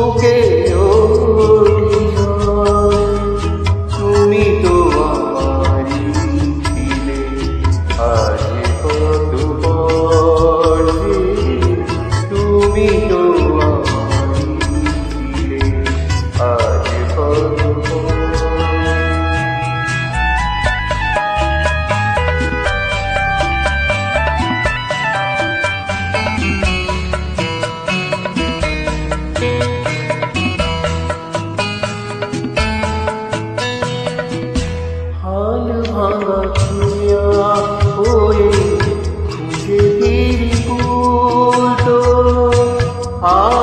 বুকে ওঠে ঝড়। তুমি তো আমারই ছিলে, আজ কত পর যে তুমি তো আমারই ছিলে, আজ কত পর। হাল ভাঙা ছুঁয়া হয়ে খুঁজে ফিরি কুটো। হাল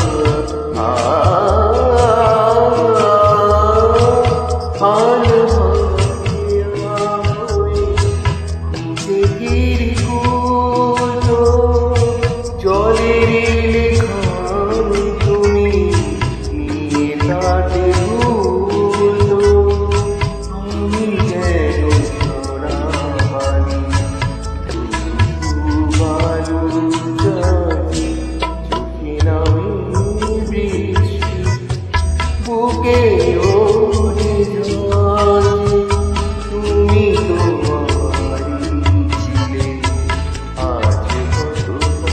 ভাঙা ছুঁয়া হয়ে খুঁজে ফিরি কুটো। জলের লেখায় তুমি নিয়ে তাতে ভুলো। আমি যেন ছড়া বালি, বালু গাছি, চোখে নামে বৃষ্টি, বুকে ওঠে ঝড়। তুমি তো আমারই ছিলে, আজ কত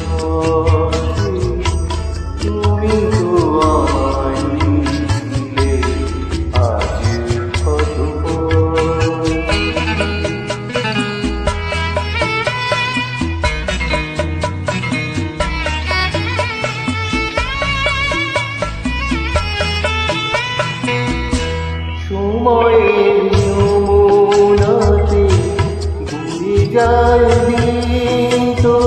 পর যে তুমি তো আমারই ছিলে, আজ কত পর। সময়ের যমুনাতে ঘুরে যায় দিন তো,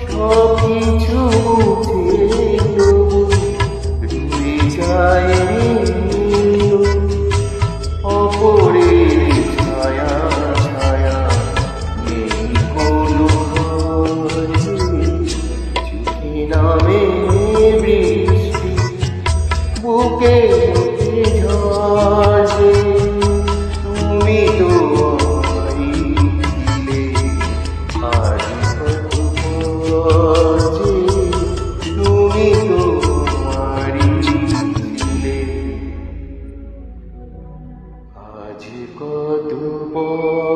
সব কিছু মুছে তবু রয়ে যায় ঋণ। অপরের ছায়া ছায়া নেই কোনো ঘর যে, চোখে নামে বৃষ্টি, বুকে ওঠে ঝড় যে তুমি তো আমারই ছিলে, আজ কত পর যে তুমি তো আমারই ছিলে, আজ কত পর।